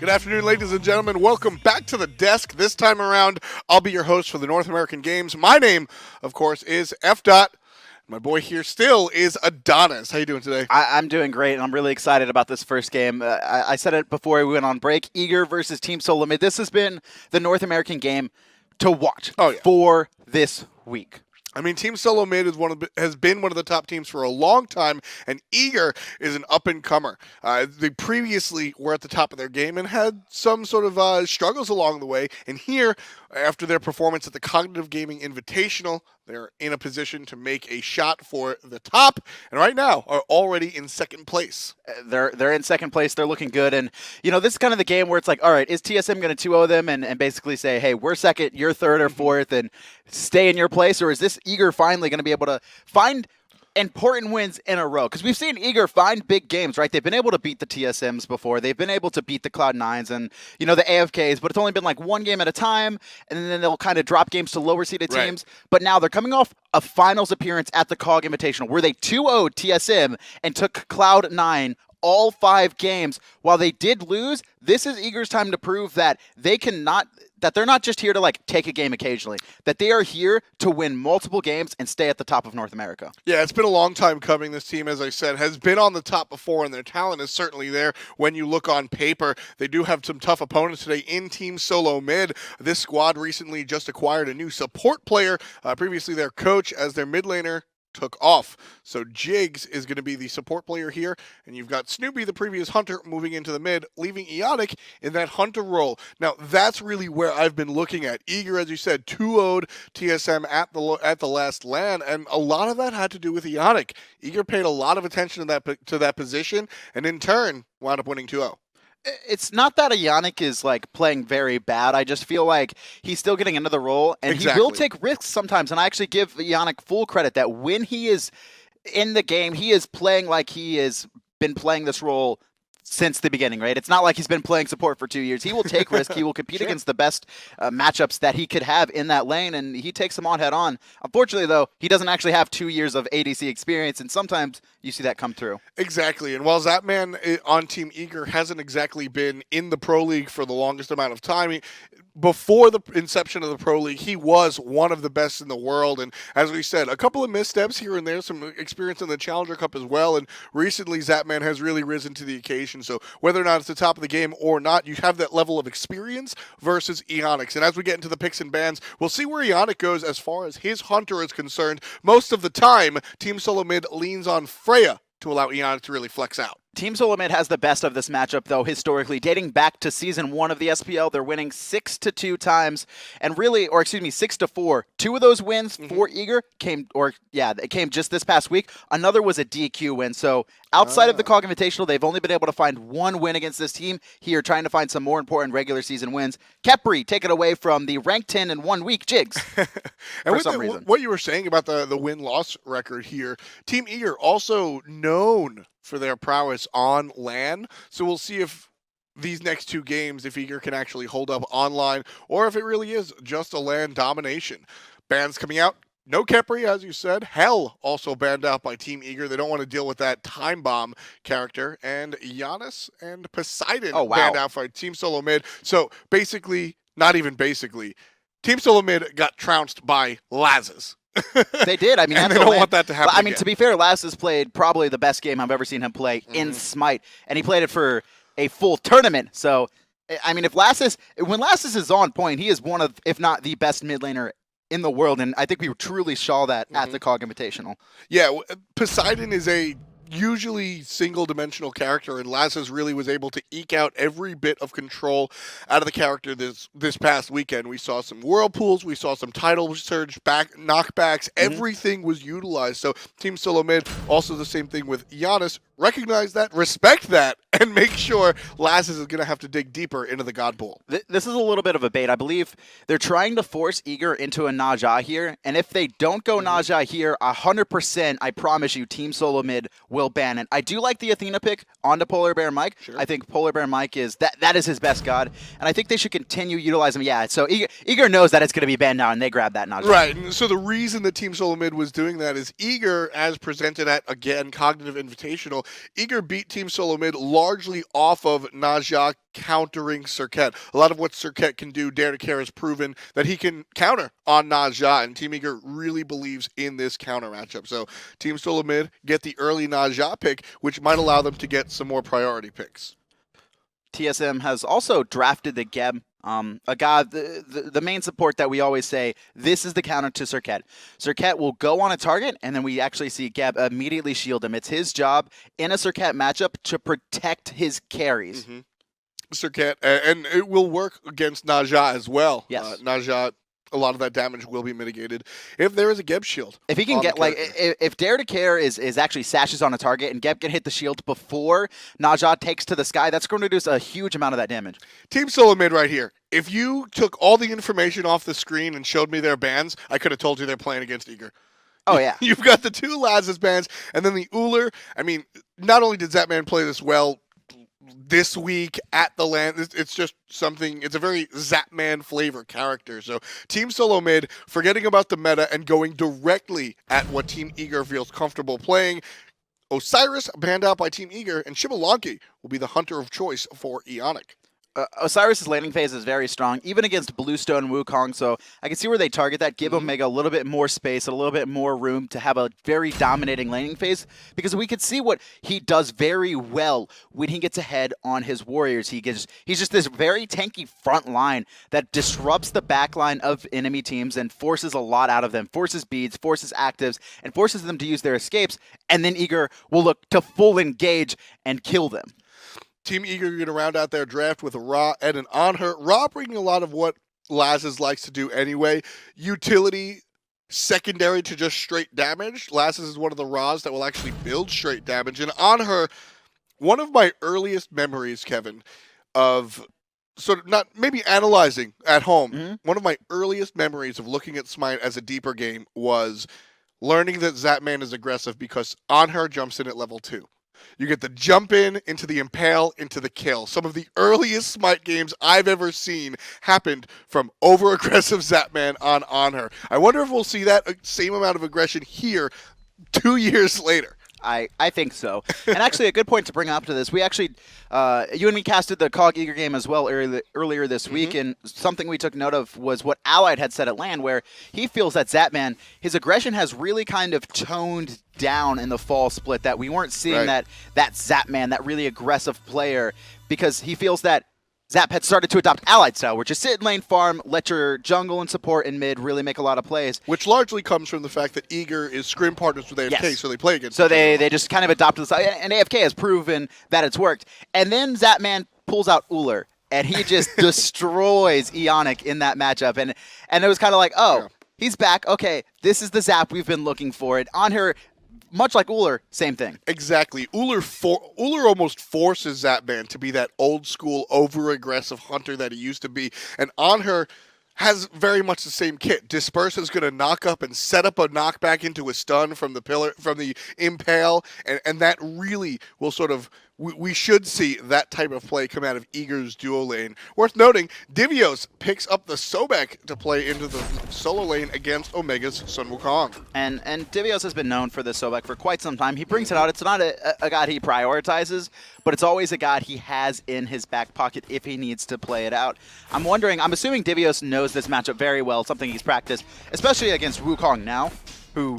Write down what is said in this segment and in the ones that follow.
Good afternoon, ladies and gentlemen. Welcome back to the desk. This time around, I'll be your host for the North American Games. My name, of course, is F. My boy here still is Adonis. How you doing today? I'm doing great, and I'm really excited about this first game. I said it before we went on break. Eager versus Team Solomid. This has been the North American game to watch for this week. I mean, Team Solomid has been one of the top teams for a long time, and Eager is an up-and-comer. They previously were at the top of their game and had some sort of struggles along the way, and here, after their performance at the Cognitive Gaming Invitational, they're in a position to make a shot for the top, and right now are already in second place. They're in second place. They're looking good, and this is kind of the game where it's like, all right, is TSM going to 2-0 them and basically say, hey, we're second, you're third or fourth, and stay in your place, or is this Eager finally going to be able to find important wins in a row? Because we've seen Eager find big games, right? They've been able to beat the TSMs before. They've been able to beat the Cloud9s and, the AFKs, but it's only been like one game at a time, and then they'll kind of drop games to lower-seeded teams. But now they're coming off a finals appearance at the COG Invitational where they 2-0'd TSM and took Cloud9 all 5 games. While they did lose, this is Eager's time to prove that they're not just here to take a game occasionally, that they are here to win multiple games and stay at the top of North America. Yeah, it's been a long time coming. This team, as I said, has been on the top before, and their talent is certainly there when you look on paper. They do have some tough opponents today in Team Solomid. This squad recently just acquired a new support player, previously their coach, as their mid laner took off. So Jigz is going to be the support player here, and you've got Snoopy, the previous hunter, moving into the mid, leaving Eonic in that hunter role. Now, that's really where I've been looking at. Eager, as you said, 2-0'd TSM at the last LAN, and a lot of that had to do with Eonic. Eager paid a lot of attention to that position, and in turn, wound up winning 2-0. It's not that Eonic is playing very bad. I just feel like he's still getting into the role, and he will take risks sometimes. And I actually give Eonic full credit that when he is in the game, he is playing like he has been playing this role since the beginning, right? It's not like he's been playing support for 2 years. He will take risk. He will compete against the best matchups that he could have in that lane, and he takes them on head on. Unfortunately, though, he doesn't actually have 2 years of ADC experience, and sometimes you see that come through. Exactly, and while Zapman on Team Eager hasn't exactly been in the Pro League for the longest amount of time, before the inception of the Pro League, he was one of the best in the world, and as we said, a couple of missteps here and there, some experience in the Challenger Cup as well, and recently Zapman has really risen to the occasion. So whether or not it's the top of the game or not, you have that level of experience versus Eonic. And as we get into the picks and bans, we'll see where Eonic goes as far as his hunter is concerned. Most of the time, Team Solomid leans on Freya to allow Eonic to really flex out. Team Solomid has the best of this matchup, though, historically. Dating back to Season 1 of the SPL, they're winning 6-2 times, and 6-4. 2 of those wins for Eager came just this past week. Another was a DQ win, so outside of the COG Invitational, they've only been able to find 1 win against this team. Here, trying to find some more important regular season wins. Kepri taken away from the ranked 10 in 1 week Jigz. And for some reason. What you were saying about the win-loss record here, Team Eager also known for their prowess on LAN. So we'll see if these next 2 games, if Eager can actually hold up online, or if it really is just a LAN domination. Bans coming out. No Kepri, as you said. Hell also banned out by Team Eager. They don't want to deal with that Time Bomb character. And Giannis and Poseidon banned out by Team Solomid. So basically, not even basically, Team Solomid got trounced by Lassiz. They did. I mean, and they don't want that to happen. I mean, to be fair, Lassiz played probably the best game I've ever seen him play in Smite, and he played it for a full tournament. So, I mean, when Lassiz is on point, he is one of, if not the best mid laner in the world, and I think we truly saw that at the COG Invitational. Yeah, Poseidon is a usually single-dimensional character, and Lassiz really was able to eke out every bit of control out of the character this past weekend. We saw some whirlpools, we saw some tidal surge knockbacks, everything was utilized. So Team Solomid, also the same thing with Giannis, recognize that, respect that, and make sure Lassiz is going to have to dig deeper into the God Pool. This is a little bit of a bait. I believe they're trying to force Eager into a Naja here, and if they don't go Naja here, 100%, I promise you, Team Solomid will ban it. I do like the Athena pick onto PolarBearMike. Sure. I think PolarBearMike is that is his best god, and I think they should continue utilizing him. Yeah, so Eager knows that it's going to be banned now, and they grab that Naja. Right, and so the reason that Team Solomid was doing that is Eager, as presented at, again, Cognitive Invitational, Eager beat Team Solomid largely off of Naja countering Serqet. A lot of what Serqet can do, DaretoCare has proven that he can counter on Najah, and Team Eager really believes in this counter matchup. So Team Solomid get the early Najah pick, which might allow them to get some more priority picks. TSM has also drafted the Geb, a guy, the main support that we always say, this is the counter to Serqet. Serqet will go on a target, and then we actually see Geb immediately shield him. It's his job in a Serqet matchup to protect his carries. Serqet, and it will work against Najah as well. Yes. Najah, a lot of that damage will be mitigated if there is a Geb shield. If he can get, like, if DaretoCare is actually sashes on a target and Geb can hit the shield before Najah takes to the sky, that's going to reduce a huge amount of that damage. Team Solomid right here. If you took all the information off the screen and showed me their bans, I could have told you they're playing against Eager. Oh, yeah. You've got the two Lassiz bans, and then the Uller. I mean, not only did Zapman play this well this week at the land, it's just something, it's a very Zapman flavor character. So Team Solomid forgetting about the meta and going directly at what Team Eager feels comfortable playing. Osiris banned out by Team Eager, and Xbalanque will be the hunter of choice for Eonic. Osiris' landing phase is very strong, even against Bluestone and Wukong, so I can see where they target that, give Omega a little bit more space, a little bit more room to have a very dominating landing phase, because we could see what he does very well when he gets ahead on his warriors. He's just this very tanky front line that disrupts the back line of enemy teams and forces a lot out of them, forces beads, forces actives, and forces them to use their escapes, and then Eager will look to full engage and kill them. Team Eager going to round out their draft with a Ra and an Anhur. Ra bringing a lot of what Lassiz likes to do anyway. Utility secondary to just straight damage. Lassiz is one of the Ras that will actually build straight damage. And Anhur, one of my earliest memories, Kevin, of sort of not maybe analyzing at home. One of my earliest memories of looking at Smite as a deeper game was learning that Zapman is aggressive because Anhur jumps in at level 2. You get the jump in, into the impale, into the kill. Some of the earliest Smite games I've ever seen happened from over-aggressive Zapman on Anhur. I wonder if we'll see that same amount of aggression here 2 years later. I think so. And actually, a good point to bring up to this, we actually, you and me casted the COG Eager game as well earlier this week, and something we took note of was what Allied had said at LAN, where he feels that Zapman, his aggression has really kind of toned down in the fall split, that we weren't seeing that Zapman, that really aggressive player, because he feels that Zap had started to adopt Allied style, which is sit in lane farm, let your jungle and support and mid really make a lot of plays. Which largely comes from the fact that Eager is scrim partners with AFK, so they play against So they just kind of adopted the style, and AFK has proven that it's worked. And then Zapman pulls out Uller, and he just destroys Eonic in that matchup. And it was kind of like, oh, he's back. Okay, this is the Zap we've been looking for. And Anhur, much like Uller, same thing. Exactly. Uller almost forces Zapman to be that old school, over-aggressive hunter that he used to be. And Anhur has very much the same kit. Disperse is going to knock up and set up a knockback into a stun from the pillar, from the impale, and that really will sort of, we should see that type of play come out of Eager's duo lane. Worth noting, Divios picks up the Sobek to play into the solo lane against Omega's Sun Wukong. And Divios has been known for the Sobek for quite some time. He brings it out. It's not a god he prioritizes, but it's always a god he has in his back pocket if he needs to play it out. I'm assuming Divios knows this matchup very well, something he's practiced, especially against Wukong now, who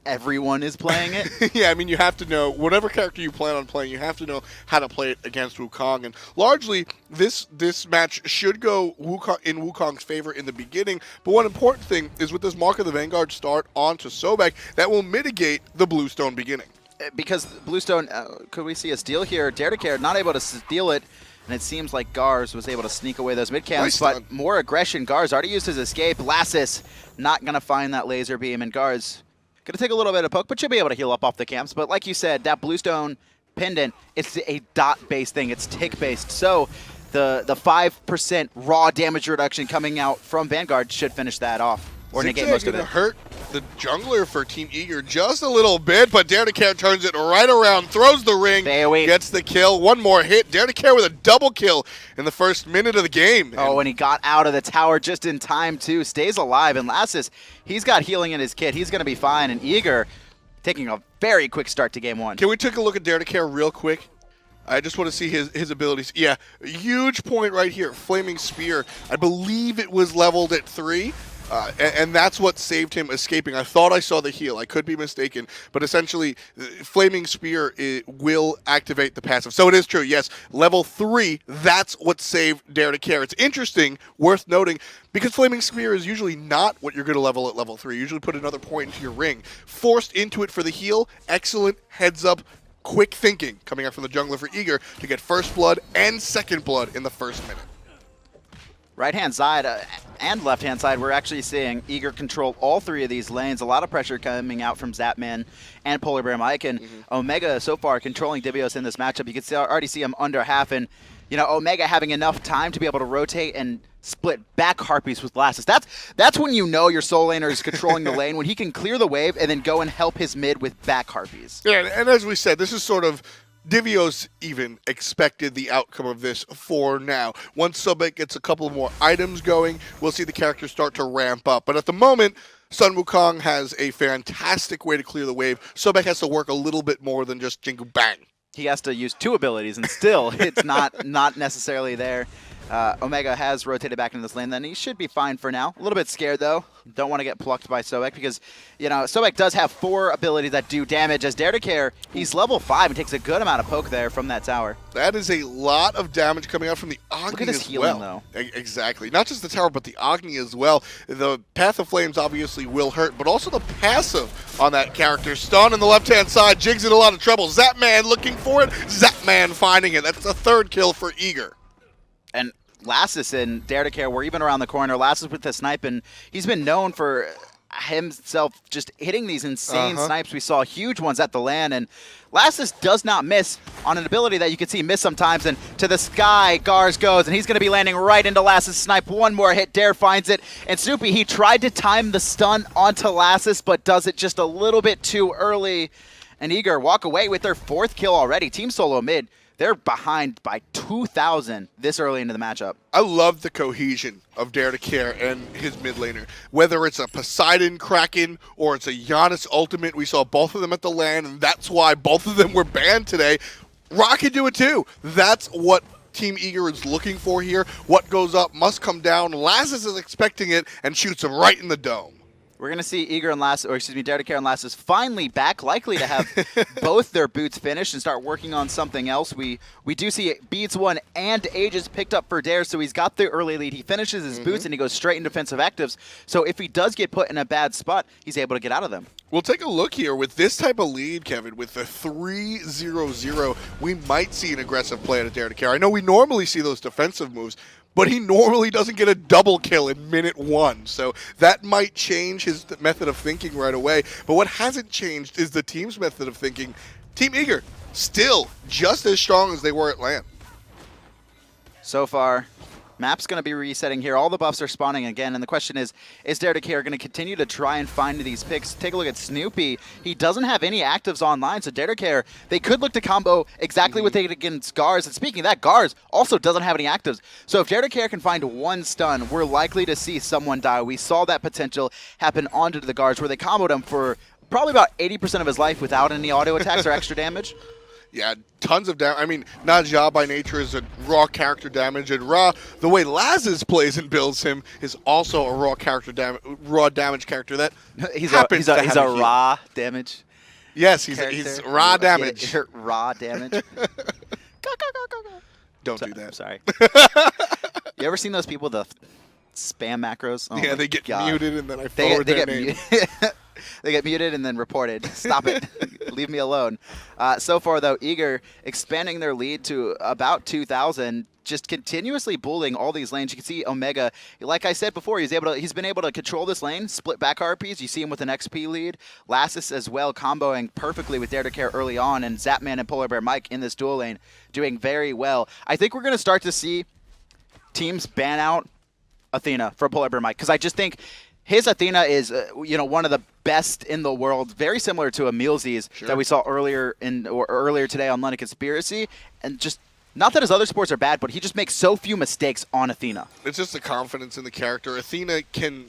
everyone is playing it. Yeah, I mean, you have to know, whatever character you plan on playing, you have to know how to play it against Wukong. And largely, this match should go in Wukong's favor in the beginning. But one important thing is with this Mark of the Vanguard start onto Sobek, that will mitigate the Bluestone beginning. Because Bluestone, could we see a steal here? DaretoCare not able to steal it. And it seems like DaGarz was able to sneak away those mid-camps, but more aggression. DaGarz already used his escape. Lassiz not going to find that laser beam, and DaGarz going to take a little bit of poke, but should be able to heal up off the camps. But like you said, that Bluestone pendant, it's a dot-based thing. It's tick-based. So the 5% raw damage reduction coming out from Vanguard should finish that off, or negate most of it. Hurt the jungler for Team Eager just a little bit, but DaretoCare turns it right around, throws the ring, gets the kill. One more hit. DaretoCare with a double kill in the first minute of the game. Oh, and he got out of the tower just in time, too. Stays alive. And Lassiz, he's got healing in his kit. He's going to be fine. And Eager taking a very quick start to game one. Can we take a look at DaretoCare real quick? I just want to see his abilities. Yeah, huge point right here. Flaming Spear. I believe it was leveled at 3. And that's what saved him escaping. I thought I saw the heal. I could be mistaken. But essentially, Flaming Spear will activate the passive. So it is true, yes. Level 3, that's what saved DaretoCare. It's interesting, worth noting, because Flaming Spear is usually not what you're going to level at level 3. You usually put another point into your ring. Forced into it for the heal, excellent heads up. Quick thinking coming out from the jungler for Eager to get first blood and second blood in the first minute. Right-hand side and left-hand side, we're actually seeing Eager control all 3 of these lanes. A lot of pressure coming out from Zapman and PolarBearMike, and Omega so far controlling Divios in this matchup. You can already see him under half, and Omega having enough time to be able to rotate and split back Harpies with Lassiz. That's when you know your soul laner is controlling the lane, when he can clear the wave and then go and help his mid with back Harpies. Yeah, and as we said, this is sort of Divios even expected the outcome of this for now. Once Sobek gets a couple more items going, we'll see the characters start to ramp up. But at the moment, Sun Wukong has a fantastic way to clear the wave. Sobek has to work a little bit more than just Jingle Bang. He has to use 2 abilities, and still it's not necessarily there. Omega has rotated back into this lane, then he should be fine for now. A little bit scared, though. Don't want to get plucked by Sobek because, Sobek does have 4 abilities that do damage. As DaretoCare, he's level 5 and takes a good amount of poke there from that tower. That is a lot of damage coming out from the Agni Look at this as healing, well. though. Exactly. Not just the tower, but the Agni as well. The Path of Flames obviously will hurt, but also the passive on that character. Stun on the left-hand side. Jigz in a lot of trouble. Zapman looking for it. Zapman finding it. That's the 3rd kill for Eager. And Lassiz and DaretoCare were even around the corner. Lassiz with the snipe, and he's been known for himself just hitting these insane snipes. We saw huge ones at the LAN, and Lassiz does not miss on an ability that you can see miss sometimes, and to the sky DaGarz goes, and he's going to be landing right into Lassiz' snipe. One more hit, Dare finds it, and Snoopy, he tried to time the stun onto Lassiz, but does it just a little bit too early, and Eager walk away with their 4th kill already. Team Solomid, they're behind by 2,000 this early into the matchup. I love the cohesion of DaretoCare and his mid laner. Whether it's a Poseidon Kraken or it's a Giannis ultimate, we saw both of them at the LAN, and that's why both of them were banned today. Ra can do it too. That's what Team Eager is looking for here. What goes up must come down. Lassiz is expecting it and shoots him right in the dome. We're going to see Eager and DaretoCare and Lassiz finally back, likely to have both their boots finished and start working on something else. We do see Beats 1 and Aegis picked up for Dare, so he's got the early lead. He finishes his boots and he goes straight in defensive actives. So if he does get put in a bad spot, he's able to get out of them. We'll take a look here. With this type of lead, Kevin, with the 3-0-0, we might see an aggressive play at DaretoCare. I know we normally see those defensive moves, but he normally doesn't get a double kill in minute 1. So that might change his method of thinking right away. But what hasn't changed is the team's method of thinking. Team Eager, still just as strong as they were at LAN. So far, map's going to be resetting here. All the buffs are spawning again, and the question is DaretoCare going to continue to try and find these picks? Take a look at Snoopy. He doesn't have any actives online, so DaretoCare, they could look to combo exactly what they did against DaGarz. And speaking of that, DaGarz also doesn't have any actives. So if DaretoCare can find 1 stun, we're likely to see someone die. We saw that potential happen onto the DaGarz, where they comboed him for probably about 80% of his life without any auto attacks or extra damage. Yeah, tons of damage. I mean, Najah by nature is a raw character damage, and Ra, the way Lassiz plays and builds him, is also a raw damage character that he's happens to have a heal. raw damage. Yes, he's raw damage. Raw damage. Don't do that. Sorry. You ever seen those people, the spam macros? Oh yeah, they get God. muted and then I forward their name. They get muted and then reported. Stop it. Leave me alone. So far, though, Eager expanding their lead to about 2,000, just continuously bullying all these lanes. You can see Omega, like I said before, he's been able to control this lane, split back RPs. You see him with an XP lead. Lassiz as well, comboing perfectly with DaretoCare early on, and Zapman and PolarBearMike in this dual lane doing very well. I think we're going to start to see teams ban out Athena for PolarBearMike, because I just think his Athena is, one of the best in the world, very similar to Emilzi's that we saw earlier today on London Conspiracy, and just not that his other sports are bad, but he just makes so few mistakes on Athena. It's just the confidence in the character. Athena can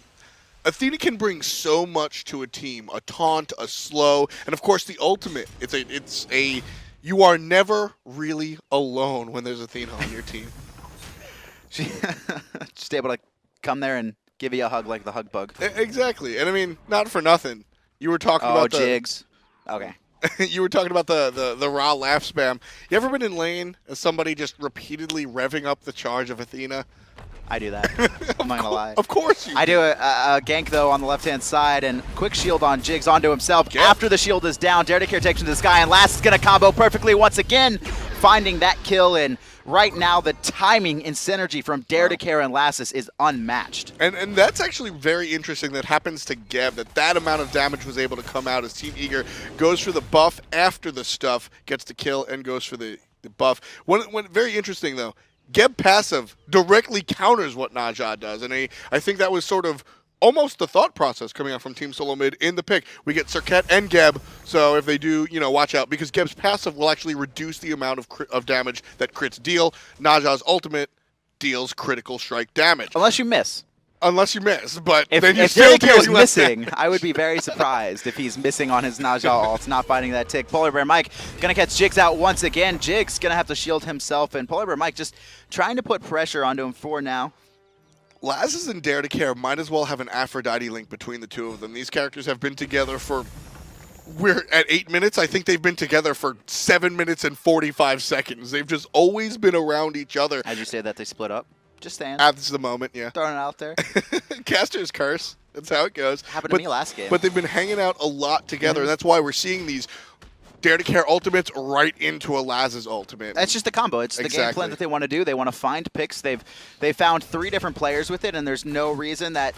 bring so much to a team: a taunt, a slow, and of course the ultimate. It's a you are never really alone when there's Athena on your team. She just able to come there and give you a hug like the hug bug. Exactly. And I mean, not for nothing. You were talking about Jigz. Okay. You were talking about the raw laugh spam. You ever been in lane as somebody just repeatedly revving up the charge of Athena? I do that. I'm not gonna lie. Of course you do. I do a gank though on the left-hand side and quick shield on Jigz onto himself. Yep. After the shield is down, DaretoCare takes him to the sky, and Lassiz is gonna combo perfectly once again, finding that kill. And right now, the timing and synergy from DaretoCare and Lassiz is unmatched. And that's actually very interesting that happens to Geb, that amount of damage was able to come out as Team Eager goes for the buff after the stuff, gets the kill, and goes for the buff. One very interesting, though, Geb passive directly counters what Najah does, and I think that was sort of almost the thought process coming out from Team Solomid in the pick. We get Serqet and Geb, so if they do, watch out, because Geb's passive will actually reduce the amount of damage that crits deal. Najah's ultimate deals critical strike damage. Unless you miss. Unless you miss, but if then you still deal is less missing, damage. I would be very surprised if he's missing on his Najah ult, not finding that tick. PolarBearMike gonna catch Jigz out once again. Jigz gonna have to shield himself, and PolarBearMike just trying to put pressure onto him for now. Lassiz and DaretoCare might as well have an Aphrodite link between the two of them. These characters have been together for... We're at 8 minutes. I think they've been together for 7 minutes and 45 seconds. They've just always been around each other. How'd you say that they split up? Just saying. At the moment, yeah. Throwing it out there. Caster's curse. That's how it goes. Happened to me last game. But they've been hanging out a lot together, and that's why we're seeing these DaretoCare ultimates right into a Lassiz ultimate. That's just the combo. It's the game plan that they want to do. They want to find picks. They found 3 different players with it, and there's no reason that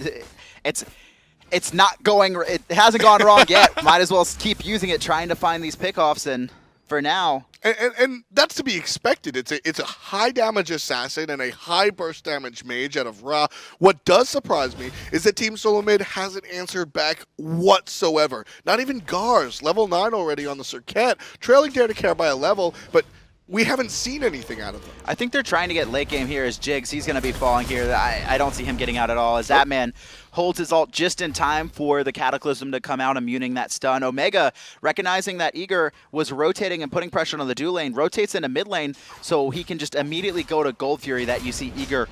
it's not going. It hasn't gone wrong yet. Might as well keep using it, trying to find these pickoffs. And for now. And that's to be expected. It's a high damage assassin and a high burst damage mage out of Ra. What does surprise me is that Team Solomid hasn't answered back whatsoever. Not even DaGarz, level 9 already on the Serqet, trailing DaretoCare by a level, but we haven't seen anything out of them. I think they're trying to get late game here as Jigz. He's going to be falling here. I don't see him getting out at all as Zapman holds his ult just in time for the Cataclysm to come out, immuning that stun. Omega, recognizing that Eager was rotating and putting pressure on the do lane, rotates into mid lane so he can just immediately go to Gold Fury that you see Eager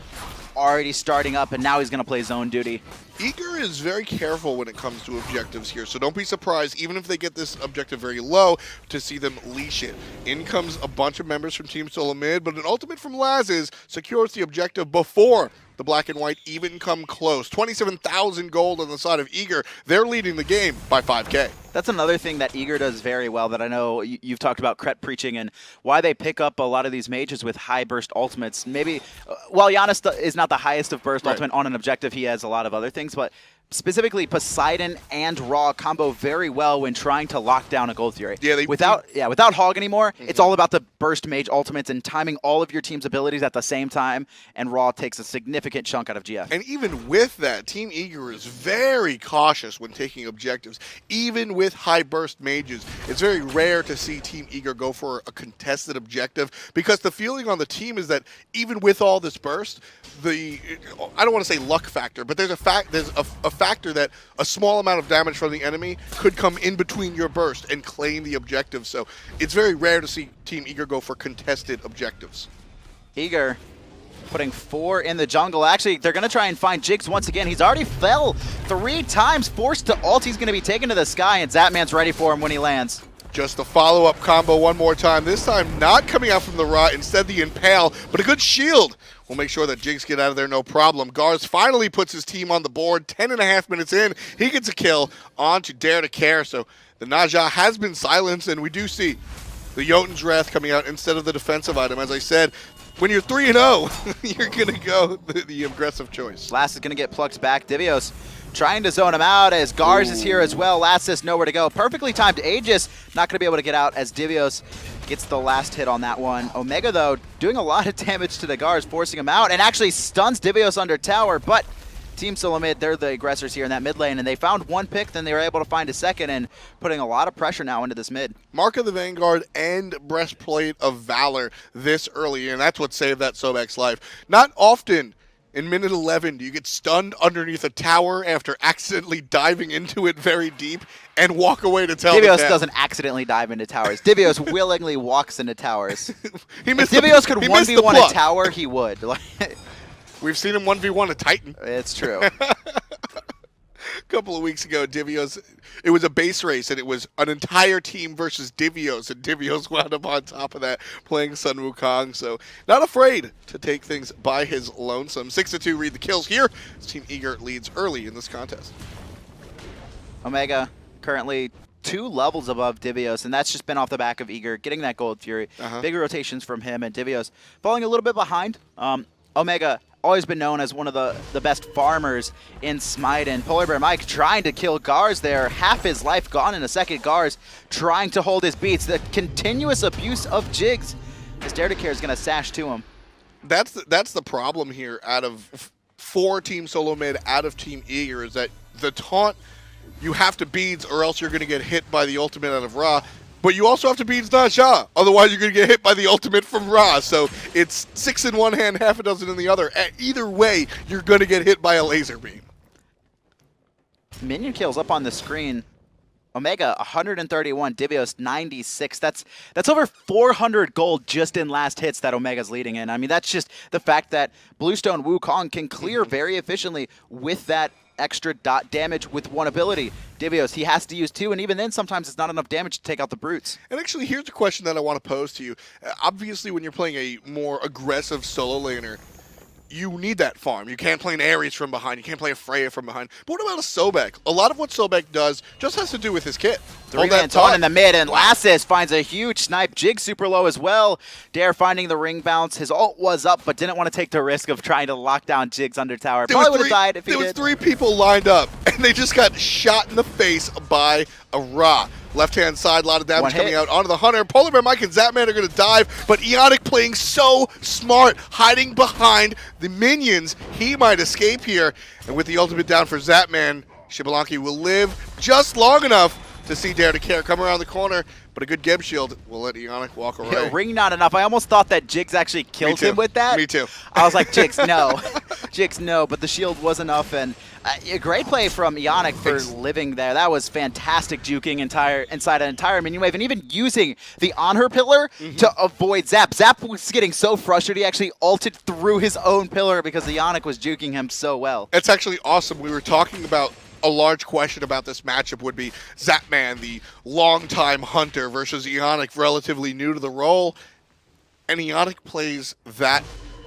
already starting up, and now he's going to play zone duty. Eager is very careful when it comes to objectives here, so don't be surprised, even if they get this objective very low, to see them leash it. In comes a bunch of members from Team Solomid, but an ultimate from Lassiz secures the objective before the black and white even come close. 27,000 gold on the side of Eager. They're leading the game by 5K. That's another thing that Eager does very well that I know you've talked about Kret preaching and why they pick up a lot of these mages with high burst ultimates. Maybe, while Giannis is not the highest of burst ultimate on an objective, he has a lot of other things, but specifically Poseidon and Raw combo very well when trying to lock down a Gold Fury. Yeah, without Hog anymore, it's all about the burst mage ultimates and timing all of your team's abilities at the same time, and Raw takes a significant chunk out of GF. And even with that, Team Eager is very cautious when taking objectives. Even with high burst mages, it's very rare to see Team Eager go for a contested objective, because the feeling on the team is that even with all this burst, I don't want to say luck factor, but there's a factor that a small amount of damage from the enemy could come in between your burst and claim the objective. So it's very rare to see Team Eager go for contested objectives. Eager putting 4 in the jungle. Actually, they're going to try and find Jigz once again. He's already fell 3 times, forced to ult. He's going to be taken to the sky, and Zapman's ready for him when he lands. Just a follow-up combo one more time. This time not coming out from the Ra, instead the Impale, but a good shield. We'll make sure that Jigz get out of there no problem. DaGarz finally puts his team on the board. 10.5 minutes in, he gets a kill onto DaretoCare. So the Najah has been silenced, and we do see the Jotun's Wrath coming out instead of the defensive item. As I said, when you're 3-0, you're going to go the aggressive choice. Lassiz is going to get plucked back. Divios trying to zone him out as DaGarz is here as well. Lassiz nowhere to go. Perfectly timed Aegis, not going to be able to get out as Divios gets the last hit on that one. Omega, though, doing a lot of damage to DaGarz, forcing him out, and actually stuns Divios under tower, but Team Solomid, they're the aggressors here in that mid lane, and they found 1 pick, then they were able to find a second, and putting a lot of pressure now into this mid. Mark of the Vanguard and Breastplate of Valor this early, and that's what saved that Sobek's life. Not often In minute 11, do you get stunned underneath a tower after accidentally diving into it very deep and walk away to tell Divios the tale? doesn't accidentally dive into towers. Divios willingly walks into towers. He If missed Divios could he missed the 1v1 plug. a tower, he would. We've seen him 1v1 a Titan. It's true. A couple of weeks ago, Divios, it was a base race, and it was an entire team versus Divios, and Divios wound up on top of that playing Sun Wukong, so not afraid to take things by his lonesome. 6-2 read the kills here. Team Eager leads early in this contest. Omega currently 2 levels above Divios, and that's just been off the back of Eager getting that Gold Fury. Big rotations from him, and Divios falling a little bit behind. Omega always been known as one of the best farmers in Smite, and PolarBearMike trying to kill DaGarz there. Half his life gone in a second. DaGarz trying to hold his beats. The continuous abuse of Jigz as DaretoCare is going to sash to him. That's the problem here out of 4 Team Solomid, out of Team Eager, is that the taunt, you have to beads or else you're going to get hit by the ultimate out of Ra. But you also have to beat Naja, otherwise you're going to get hit by the ultimate from Ra. So it's 6 in one hand, half a dozen in the other. Either way, you're going to get hit by a laser beam. Minion kills up on the screen. Omega 131, Divios 96. That's over 400 gold just in last hits that Omega's leading in. I mean, that's just the fact that Bluestone Wukong can clear very efficiently with that extra dot damage with one ability. Divios, he has to use 2, and even then sometimes it's not enough damage to take out the brutes. And actually, here's a question that I want to pose to you. Obviously, when you're playing a more aggressive solo laner, you need that farm. You can't play an Ares from behind. You can't play a Freya from behind. But what about a Sobek? A lot of what Sobek does just has to do with his kit. 3-man taunt in the mid, and Lassiz finds a huge snipe. Jigz super low as well. Dare finding the ring bounce. His ult was up, but didn't want to take the risk of trying to lock down Jigz under tower. Probably would have died if he did. There was 3 people lined up, and they just got shot in the face by a Ra. Left-hand side, a lot of damage coming out onto the Hunter. PolarBearMike and Zapman are going to dive, but Eonic playing so smart, hiding behind the minions. He might escape here, and with the ultimate down for Zapman, Xbalanque will live just long enough to see DaretoCare come around the corner, but a good Geb shield will let Eonic walk away. Yeah, ring not enough. I almost thought that Jigz actually killed him with that. Me too. I was like, Jigz, no. Jigz, no, but the shield was enough, and a great play from Eonic for living there. That was fantastic juking inside an entire minion wave, and even using the Anhur pillar to avoid Zap. Zap was getting so frustrated, he actually ulted through his own pillar because Eonic was juking him so well. It's actually awesome. We were talking about a large question about this matchup would be Zapman, the longtime hunter, versus Eonic, relatively new to the role. And Eonic plays that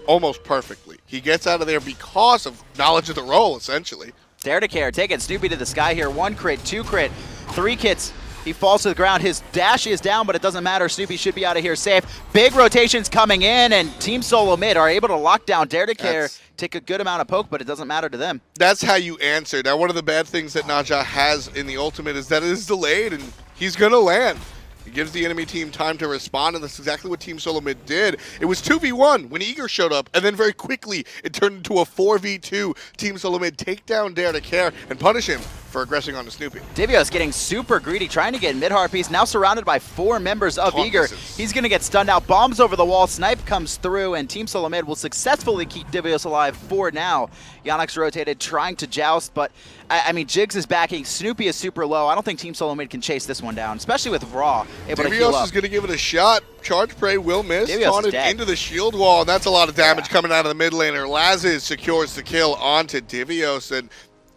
almost perfectly. He gets out of there because of knowledge of the role, essentially. DaretoCare taking Snoopy to the sky here. 1 crit, 2 crit, 3 kits. He falls to the ground. His dash is down, but it doesn't matter. Snoopy should be out of here safe. Big rotations coming in, and Team Solomid are able to lock down DaretoCare. Take a good amount of poke, but it doesn't matter to them. That's how you answer. Now, one of the bad things that Naja has in the ultimate is that it is delayed, and he's going to land. It gives the enemy team time to respond, and that's exactly what Team Solomid did. It was 2v1 when Eager showed up, and then very quickly it turned into a 4v2. Team Solomid take down DaretoCare and punish him for aggressing onto Snoopy. Divios getting super greedy, trying to get mid-harpies, now surrounded by 4 members of Eager. He's going to get stunned out. Bombs over the wall, snipe comes through, and Team Solomid will successfully keep Divios alive for now. Eonic's rotated, trying to joust, but I mean, Jigz is backing. Snoopy is super low. I don't think Team Solomid can chase this one down, especially with Raw able to heal up. Divios is going to give it a shot. Charge Prey will miss. Divios Taunted into the shield wall, and that's a lot of damage coming out of the mid laner. Lassiz secures the kill onto Divios, and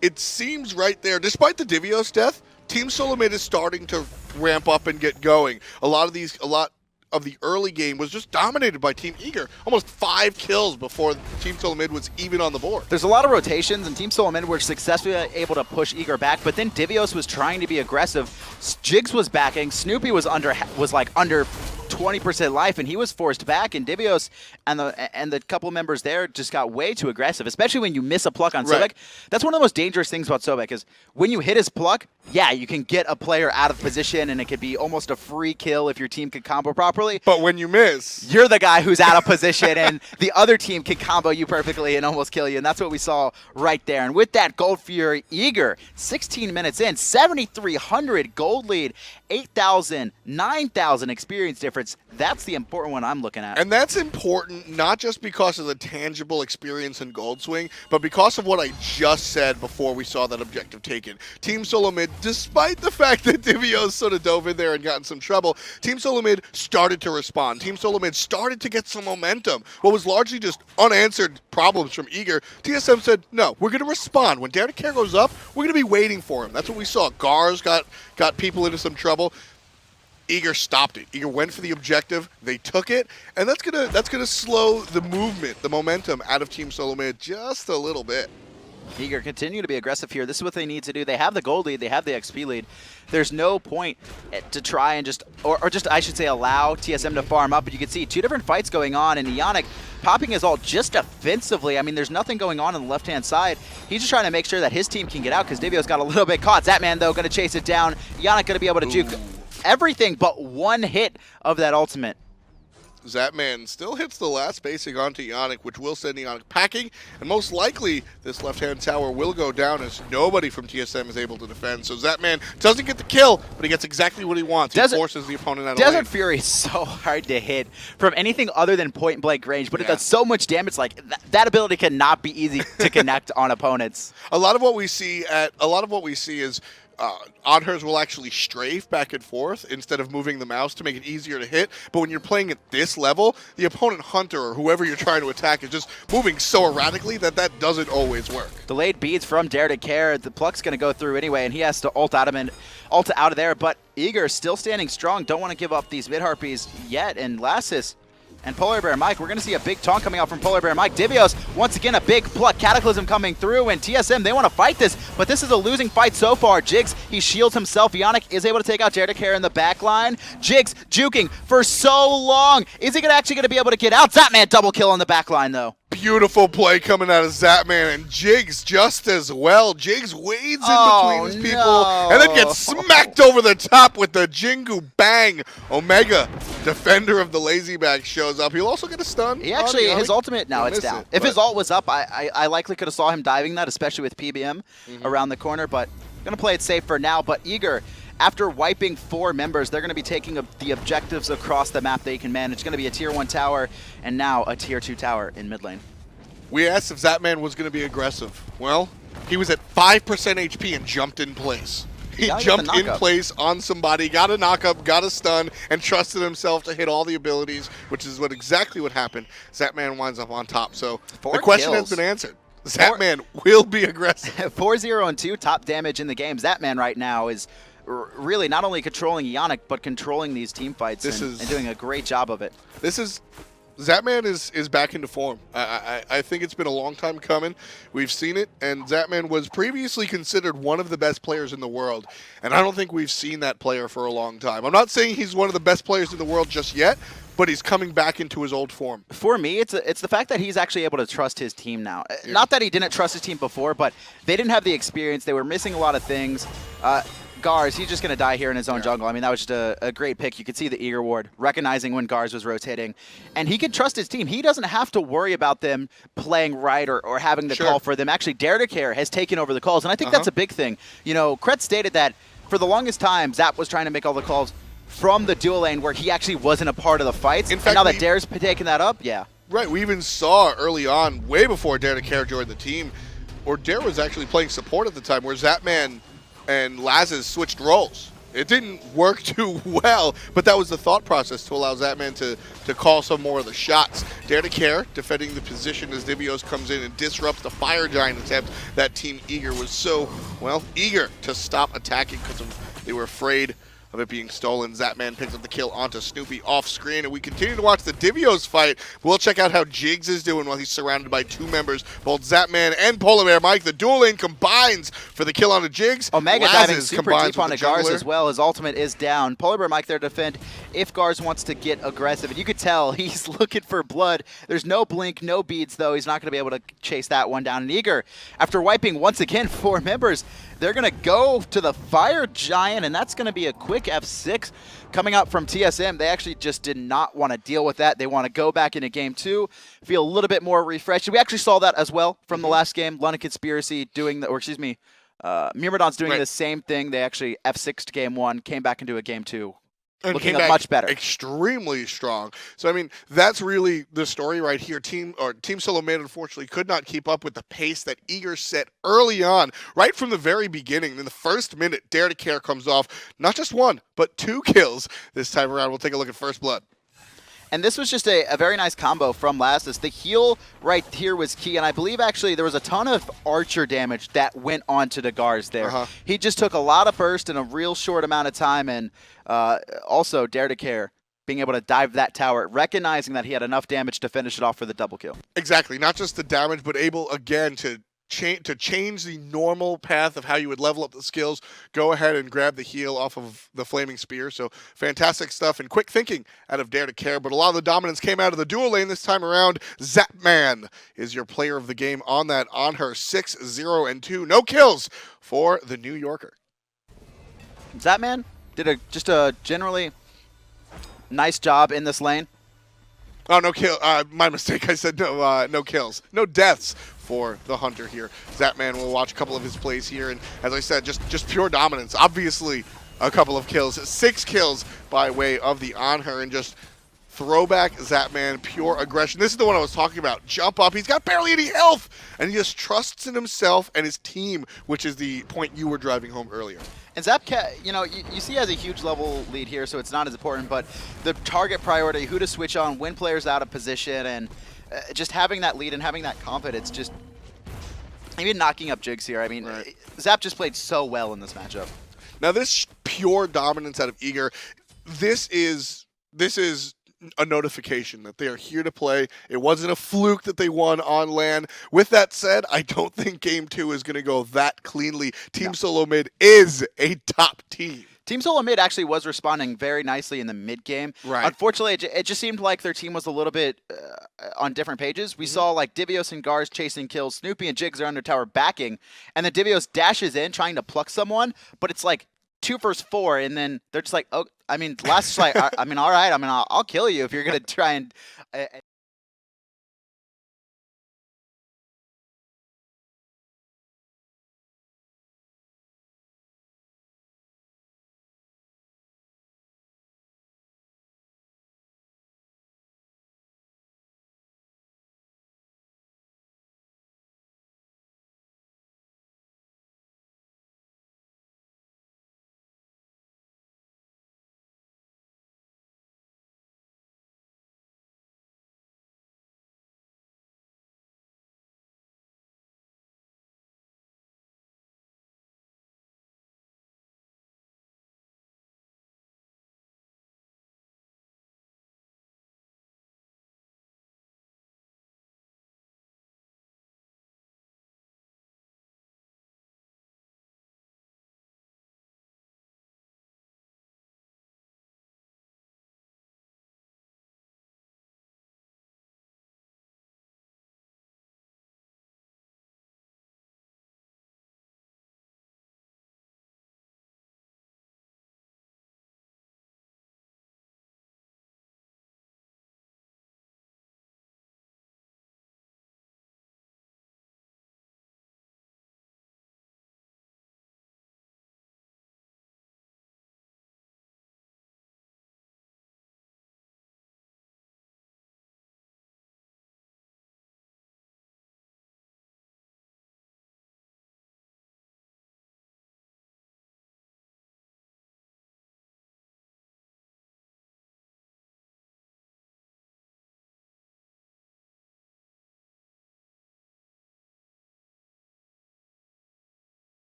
it seems right there, despite the Divios death, Team Solomid is starting to ramp up and get going. A lot of the early game was just dominated by Team Eager. Almost 5 kills before Team Solomid was even on the board. There's a lot of rotations, and Team Solomid were successfully able to push Eager back, but then Divios was trying to be aggressive. Jigz was backing. Snoopy was under 20% life, and he was forced back, and Divios and the couple members there just got way too aggressive, especially when you miss a pluck on Sobek. That's one of the most dangerous things about Sobek is when you hit his pluck, yeah, you can get a player out of position, and it could be almost a free kill if your team can combo properly. But when you miss, you're the guy who's out of position, and the other team can combo you perfectly and almost kill you, and that's what we saw right there. And with that Gold Fury, Eager, 16 minutes in, 7,300 gold lead, 8,000, 9,000 experience difference. fights. That's the important one I'm looking at. And that's important not just because of the tangible experience in Gold Swing, but because of what I just said before we saw that objective taken. Team Solomid, despite the fact that Divios sort of dove in there and got in some trouble, Team Solomid started to respond. Team Solomid started to get some momentum. What was largely just unanswered problems from Eager, TSM said, no, we're going to respond. When DaretoCare goes up, we're going to be waiting for him. That's what we saw. DaGarz got people into some trouble. Eager stopped it. Eager went for the objective. They took it, and that's gonna slow the movement, the momentum out of Team Solomid just a little bit. Eager continue to be aggressive here. This is what they need to do. They have the gold lead. They have the XP lead. There's no point to try and just, or just I should say, allow TSM to farm up. But you can see two different fights going on, and Eonic popping his ult just offensively. I mean, there's nothing going on the left-hand side. He's just trying to make sure that his team can get out because Divios got a little bit caught. Zapman, though, going to chase it down. Eonic going to be able to juke everything but one hit of that ultimate. Zapman still hits the last basic onto Eonic, which will send Eonic packing, and most likely this left-hand tower will go down as nobody from TSM is able to defend. So Zapman doesn't get the kill, but he gets exactly what he wants. He forces the opponent out of lane. Desert Fury is so hard to hit from anything other than point-blank range, but it does so much damage. Like that ability cannot be easy to connect on opponents. A lot of what we see is Anhurs will actually strafe back and forth instead of moving the mouse to make it easier to hit. But when you're playing at this level, the opponent Hunter or whoever you're trying to attack is just moving so erratically that doesn't always work. Delayed beads from DaretoCare. The Pluck's going to go through anyway, and he has to ult out of there. But Eager still standing strong. Don't want to give up these mid-harpies yet. And Lassiz and PolarBearMike, we're going to see a big taunt coming out from PolarBearMike. Divios, once again, a big pluck. Cataclysm coming through, and TSM, they want to fight this, but this is a losing fight so far. Jigz, he shields himself. Eonic is able to take out DaretoCare in the back line. Jigz juking for so long. Is he actually going to be able to get out? Zapman double kill on the back line, though. Beautiful play coming out of Zapman, and Jigz just as well. Jigz wades in between his people and then gets smacked over the top with the Jingu Bang. Omega, defender of the lazy bag, shows up. He'll also get a stun. He actually, his ultimate, now it's down. If his ult was up, I likely could have saw him diving that, especially with PBM around the corner, but going to play it safe for now. But Eager, after wiping 4 members, they're going to be taking the objectives across the map they can manage. It's going to be a tier 1 tower and now a tier 2 tower in mid lane. We asked if Zapman was going to be aggressive. Well, he was at 5% HP and jumped in place. He jumped in place on somebody, got a knockup, got a stun, and trusted himself to hit all the abilities, which is exactly what happened. Zapman winds up on top. So the question has been answered. Zapman will be aggressive. 4-0-2, top damage in the game. Zapman right now is really not only controlling Eonic, but controlling these team fights and doing a great job of it. Zapman is back into form. I think it's been a long time coming. We've seen it, and Zapman was previously considered one of the best players in the world, and I don't think we've seen that player for a long time. I'm not saying he's one of the best players in the world just yet, but he's coming back into his old form. For me, it's the fact that he's actually able to trust his team now. Yeah. Not that he didn't trust his team before, but they didn't have the experience. They were missing a lot of things. DaGarz, he's just going to die here in his own jungle. I mean, that was just a great pick. You could see the Eager ward recognizing when DaGarz was rotating. And he can trust his team. He doesn't have to worry about them playing right or having to call for them. Actually, DaretoCare has taken over the calls, and I think that's a big thing. You know, Kret stated that for the longest time, Zap was trying to make all the calls from the dual lane where he actually wasn't a part of the fights. In fact, and now that Dare's taking that up, Right, we even saw early on, way before DaretoCare joined the team, or Dare was actually playing support at the time, where Zapman and Lassiz switched roles. It didn't work too well, but that was the thought process to allow Zapman to call some more of the shots. DaretoCare defending the position as Divios comes in and disrupts the Fire Giant attempt that Team Eager was so, eager to stop attacking because they were afraid of it being stolen. Zapman picks up the kill onto Snoopy off screen, and we continue to watch the Divios fight. We'll check out how Jigz is doing while he's surrounded by 2 members, both Zapman and PolarBearMike. The dual lane combines for the kill onto Jigz. Omega diving super deep on DaGarz as well. His ultimate is down. PolarBearMike there to defend if DaGarz wants to get aggressive, and you could tell he's looking for blood. There's no blink, no beads, though. He's not going to be able to chase that one down. And Eager, after wiping once again 4 members, they're going to go to the Fire Giant, and that's going to be a quick F6 coming out from TSM. They actually just did not want to deal with that. They want to go back into Game 2, feel a little bit more refreshed. We actually saw that as well from the last game. London Conspiracy doing the, Myrmidon's doing the same thing. They actually F6'd Game 1, came back into a Game 2. And looking came back much better. extremely strong. So I mean, that's really the story right here. Team Solomid unfortunately could not keep up with the pace that Eager set early on, right from the very beginning. In the first minute, DaretoCare comes off not just one, but 2 kills this time around. We'll take a look at First Blood. And this was just a very nice combo from Lassiz. The heal right here was key, and I believe actually there was a ton of archer damage that went on to DaGarz there. He just took a lot of burst in a real short amount of time, and also DaretoCare being able to dive that tower, recognizing that he had enough damage to finish it off for the double kill. Exactly. Not just the damage, but able, again, to change the normal path of how you would level up the skills, go ahead and grab the heal off of the Flaming Spear. So fantastic stuff and quick thinking out of DaretoCare, but a lot of the dominance came out of the dual lane this time around. Zapman is your player of the game on that Anhur, 6-0-2. No kills for the New Yorker. Zapman did just a generally nice job in this lane. Oh, no kill. My mistake. I said no kills. No deaths for the Hunter here. Zapman will watch a couple of his plays here, and as I said, just pure dominance. Obviously, a couple of kills. 6 kills by way of the Anhur, and just throwback Zapman, pure aggression. This is the one I was talking about. Jump up. He's got barely any health, and he just trusts in himself and his team, which is the point you were driving home earlier. And Zapcat, you see he has a huge level lead here, so it's not as important, but the target priority, who to switch on, when players out of position, and just having that lead and having that confidence, just even knocking up Jigz here. I mean, Zap just played so well in this matchup. Now this pure dominance out of Eager, this is a notification that they are here to play. It wasn't a fluke that they won on LAN. With that said, I don't think Game 2 is going to go that cleanly. Team Solomid is a top team. Team Solomid actually was responding very nicely in the mid game. Right. Unfortunately, it just seemed like their team was a little bit on different pages. We saw like Divios and DaGarz chasing kills. Snoopy and Jigz are under tower backing, and then Divios dashes in trying to pluck someone, but it's like 2 versus 4, and then they're just like, oh, I mean, last like, I mean, all right, I mean, I'll kill you if you're gonna try and